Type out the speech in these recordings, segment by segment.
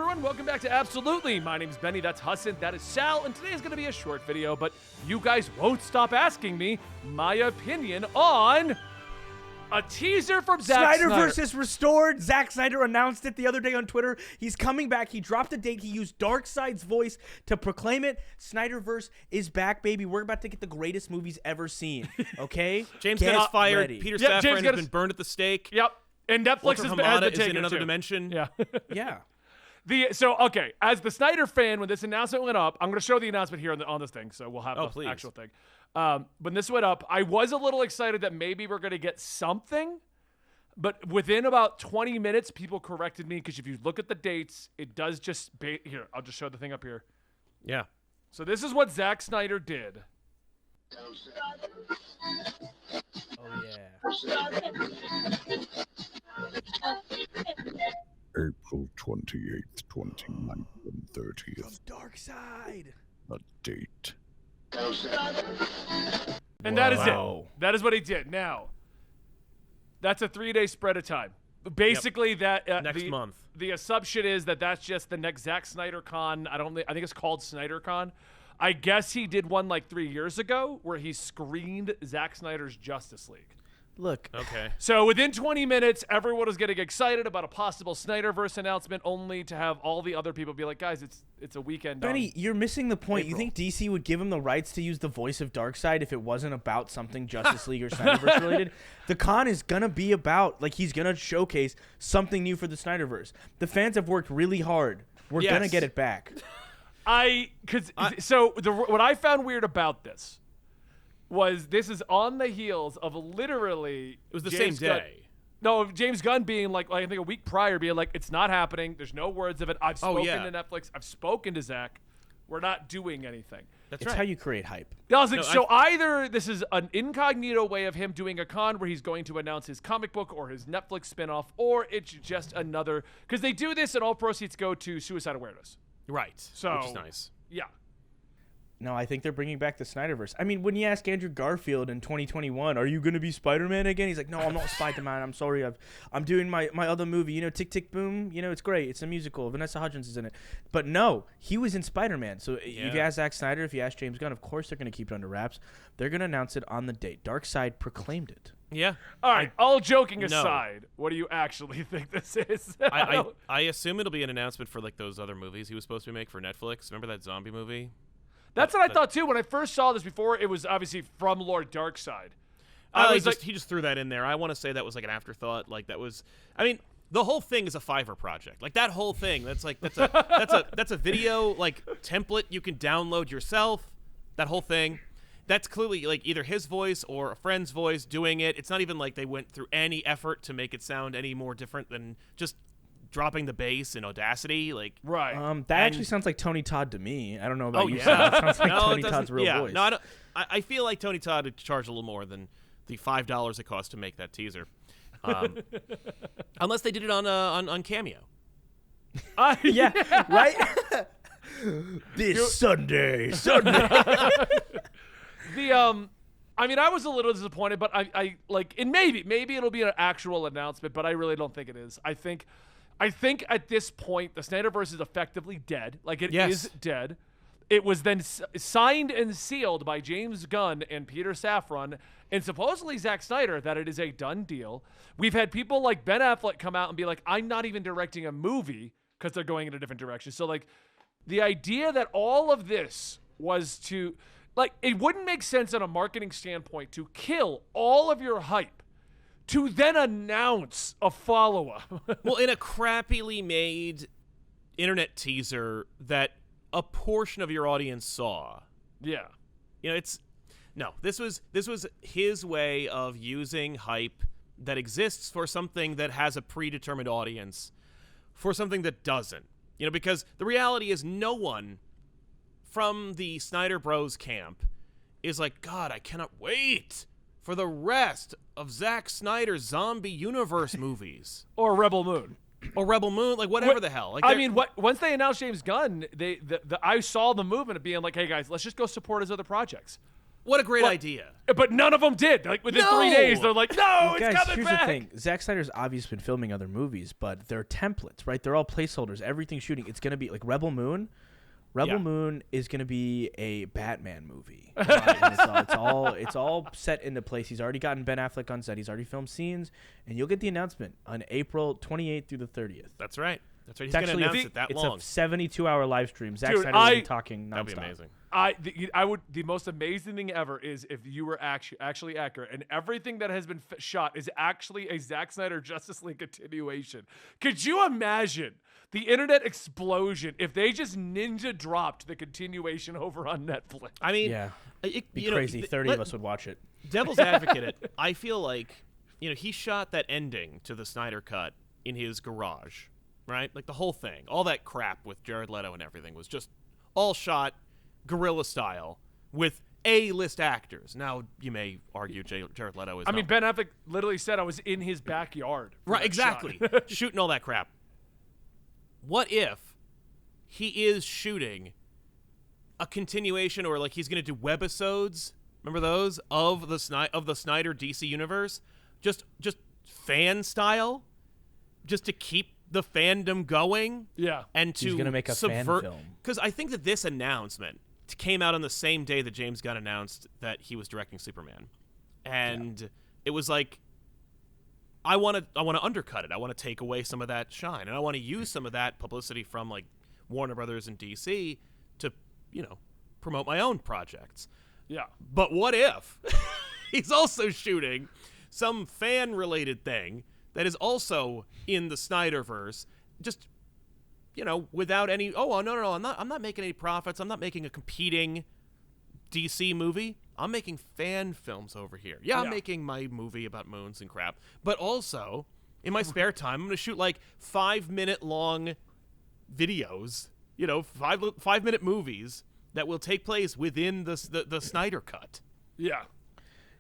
everyone, welcome back to Absolutely. My name's Benny, that's Hassan, that is Sal, and today is going to be a short video, but you guys won't stop asking me my opinion on a teaser from Zack Snyder. Snyderverse is restored. Zack Snyder announced it the other day on Twitter. He's coming back. He dropped a date. He used Darkseid's voice to proclaim it. Snyderverse is back, baby. We're about to get the greatest movies ever seen, okay? James Gunn is fired. Ready. Peter Safran has been burned at the stake. Yep. And Netflix has been in another dimension. Yeah. Yeah. Okay, as the Snyder fan, when this announcement went up, I'm going to show the announcement here on this thing, so we'll have the actual thing. When this went up, I was a little excited that maybe we're going to get something, but within about 20 minutes, people corrected me, because if you look at the dates, it does just... Here, I'll just show the thing up here. Yeah. So this is what Zack Snyder did. Oh, yeah. April 28th, 29th, and 30th. Darkseid. A date. And that is it. That is what he did. Now, that's a 3-day spread of time. Basically, that next month. The assumption is that that's just the next Zack Snyder Con. I think it's called Snyder Con. I guess he did one like 3 years ago where he screened Zack Snyder's Justice League. Look. Okay. So within 20 minutes, everyone was getting excited about a possible Snyderverse announcement, only to have all the other people be like, guys, it's a weekend. Benny, you're missing the point. April. You think DC would give him the rights to use the voice of Darkseid if it wasn't about something Justice League or Snyderverse related? The con is going to be about, like, he's going to showcase something new for the Snyderverse. The fans have worked really hard. We're going to get it back. What I found weird about this was this is on the heels of literally... It was the same day. James Gunn being like, I think a week prior, being like, it's not happening. There's no words of it. I've spoken to Netflix. I've spoken to Zack. We're not doing anything. It's how you create hype. I was like, either this is an incognito way of him doing a con where he's going to announce his comic book or his Netflix spinoff, or it's just another... Because they do this and all proceeds go to suicide awareness. Right. So, which is nice. Yeah. No, I think they're bringing back the Snyderverse. I mean, when you ask Andrew Garfield in 2021, are you going to be Spider-Man again? He's like, no, I'm not Spider-Man. I'm sorry. I'm doing my other movie, Tick, Tick, Boom. It's great. It's a musical. Vanessa Hudgens is in it. But no, he was in Spider-Man. So if you ask Zack Snyder, if you ask James Gunn, of course they're going to keep it under wraps. They're going to announce it on the date. Darkseid proclaimed it. Yeah. All right. All joking aside, what do you actually think this is? I assume it'll be an announcement for like those other movies he was supposed to make for Netflix. Remember that zombie movie? That's what I thought too. When I first saw this before, it was obviously from Lord Darkseid. He just threw that in there. I want to say that was like an afterthought. Like that was, I mean, the whole thing is a Fiverr project. Like that whole thing. That's a video like template you can download yourself. That whole thing. That's clearly like either his voice or a friend's voice doing it. It's not even like they went through any effort to make it sound any more different than just dropping the bass in Audacity. Like right. That actually sounds like Tony Todd to me. I don't know about you. It sounds like Tony Todd's real voice. No, I feel like Tony Todd would charge a little more than the $5 it cost to make that teaser. Unless they did it on Cameo. Yeah, right? This Sunday. I mean, I was a little disappointed, but I like, and maybe it'll be an actual announcement, but I really don't think it is. I think at this point, the Snyderverse is effectively dead. Like, it is dead. It was then signed and sealed by James Gunn and Peter Safran and supposedly Zack Snyder that it is a done deal. We've had people like Ben Affleck come out and be like, I'm not even directing a movie because they're going in a different direction. So, like, the idea that all of this was to... Like, it wouldn't make sense on a marketing standpoint to kill all of your hype to then announce a follow-up. Well, in a crappily made internet teaser that a portion of your audience saw. Yeah. This was his way of using hype that exists for something that has a predetermined audience for something that doesn't. Because the reality is no one from the Snyder Bros camp is like, God, I cannot wait for the rest of Zack Snyder's zombie universe movies. Or Rebel Moon. Like whatever the hell. Like, I mean, once they announced James Gunn, I saw the movement of being like, hey guys, let's just go support his other projects. What a great idea. But none of them did. Like within 3 days, they're like, no, it's Guys, coming here's back. the thing. Zack Snyder's obviously been filming other movies, but they're templates, right? They're all placeholders. Everything's shooting. It's going to be like Rebel Moon. Rebel Moon is going to be a Batman movie. And it's all set into place. He's already gotten Ben Affleck on set. He's already filmed scenes, and you'll get the announcement on April 28th through the 30th. That's right. That's right. He's It's going to actually announce it that it's long. a 72-hour live stream. Zack Dude, Snyder will be talking nonstop. That'd be amazing. The most amazing thing ever is if you were actually accurate, and everything that has been shot is actually a Zack Snyder Justice League continuation. Could you imagine the internet explosion if they just ninja dropped the continuation over on Netflix? I mean, Yeah. It'd Be crazy. 30 of us would watch it. Devil's advocate it. I feel like, he shot that ending to the Snyder Cut in his garage, right? Like the whole thing, all that crap with Jared Leto and everything was just all shot guerrilla style with A-list actors. Now, you may argue Jared Leto is I mean, Ben Affleck literally said I was in his backyard. for right, that exactly. shot. Shooting all that crap. What if he is shooting a continuation, or like he's going to do webisodes, remember those, of the Snyder DC universe? Just fan style, just to keep the fandom going. Yeah. And to He's gonna make a fan subvert, film. because I think that this announcement came out on the same day that James Gunn announced that he was directing Superman, and it was like, I want to undercut it. I want to take away some of that shine, and I want to use some of that publicity from like Warner Brothers and DC to, promote my own projects. Yeah. But what if he's also shooting some fan-related thing that is also in the Snyderverse, just, without any, no, I'm not making any profits. I'm not making a competing DC movie. I'm making fan films over here. Yeah, I'm making my movie about moons and crap. But also, in my spare time, I'm going to shoot like 5-minute long videos, 5-minute movies that will take place within the Snyder Cut. Yeah.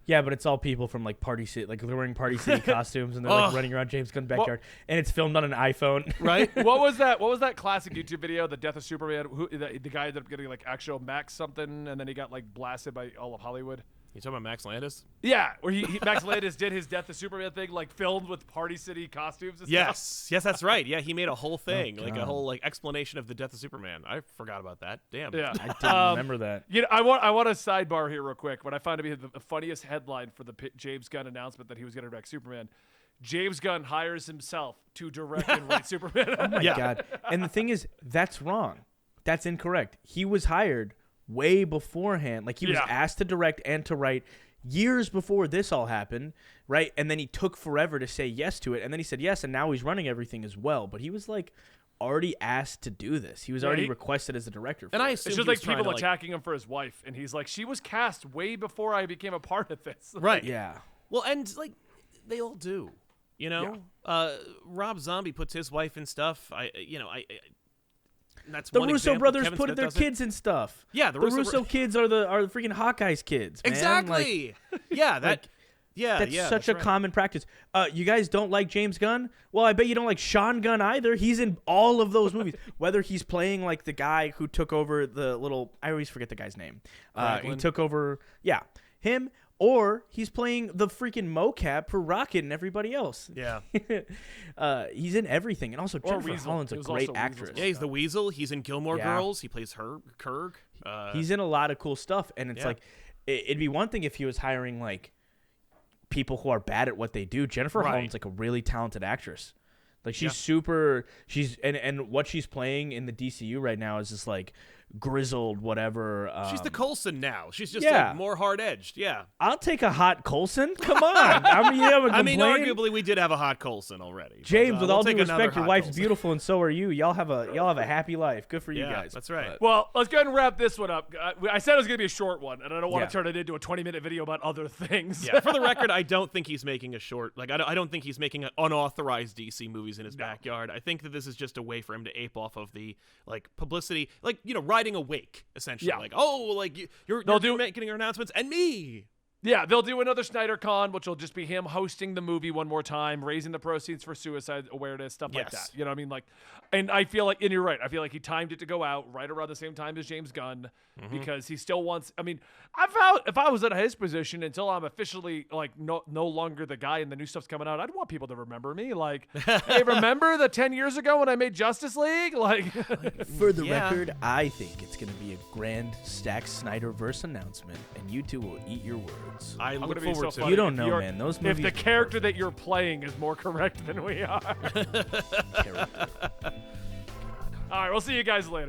Yeah, but it's all people from like Party City, like they're wearing Party City costumes and they're like running around James Gunn's backyard, and it's filmed on an iPhone. Right? What was that classic YouTube video, The Death of Superman? The guy ended up getting like actual Max something, and then he got like blasted by all of Hollywood. You talking about Max Landis? Yeah, where Max Landis did his Death of Superman thing, like filmed with Party City costumes and stuff. Yes, that's right. Yeah, he made a whole thing, like a God. whole like explanation of the Death of Superman. I forgot about that. Damn. Yeah. I didn't remember that. I want a sidebar here real quick. What I found to be the funniest headline for the James Gunn announcement that he was going to direct Superman: James Gunn hires himself to direct and write Superman. Oh my God. And the thing is, that's wrong. That's incorrect. He was hired way beforehand. Like he was asked to direct and to write years before this all happened, right? And then he took forever to say yes to it. And then he said yes, and now he's running everything as well. But he was like already asked to do this. He was already requested as a director. And I It's assume just he was like people trying to, attacking him for his wife, and he's like, she was cast way before I became a part of this. Right. Yeah. Well, and like they all do, Rob Zombie puts his wife in stuff. That's The one Russo example. brothers Kevin put Smith their does it. kids in stuff. Yeah, The Russo Russo kids are the freaking Hawkeye's kids. Man. Exactly. Yeah, that. That's yeah, such a right. common practice. You guys don't like James Gunn? Well, I bet you don't like Sean Gunn either. He's in all of those movies. Whether he's playing like the guy who took over the little, I always forget the guy's name. He Raglan. took over, him, or he's playing the freaking mocap for Rocket and everybody else. Yeah. He's in everything, and also Jennifer Weasel. Holland's a He was great also Weasel's actress. Yeah, he's the Weasel. He's in Gilmore Yeah. Girls. He plays Kurg. He's in a lot of cool stuff, and it's Yeah. like it'd be one thing if he was hiring like people who are bad at what they do. Jennifer Right. Holland's like a really talented actress. Like she's Yeah. super. And what she's playing in the DCU right now is just like grizzled whatever. She's the Coulson now. She's just yeah. like more hard edged. Yeah. I'll take a hot Coulson. Come on. I mean, you have a I mean, complaint? arguably we did have a hot Coulson already. but, James, with we'll all due take another respect, your hot wife's Coulson. beautiful and so are you. Y'all have a happy life. Good for you Yeah, guys. that's right. Well, let's go ahead and wrap this one up. I said it was going to be a short one, and I don't want Yeah. to turn it into a 20-minute video about other things. Yeah, for the record, I don't think he's making a short. Like, I don't think he's making unauthorized DC movies in his backyard. I think that this is just a way for him to ape off of the like publicity, like riding a wake, essentially. Yeah. Like, oh, like you're making your announcements, and me. Yeah, they'll do another Snyder Con, which will just be him hosting the movie one more time, raising the proceeds for suicide awareness, stuff like Yes. that. You know what I mean? Like, and I feel like, and you're right. I feel like he timed it to go out right around the same time as James Gunn because he still wants. I mean, I found if I was in his position until I'm officially like no longer the guy and the new stuff's coming out, I'd want people to remember me. Like, hey, remember the 10 years ago when I made Justice League? Like, For the Yeah. record, I think it's going to be a grand Stack Snyderverse announcement, and you two will eat your words. I I'm look gonna be forward so to funny You don't if know, you're- man. Those if movies the are character that perfect. you're playing is more correct than we are. Character. All right, we'll see you guys later.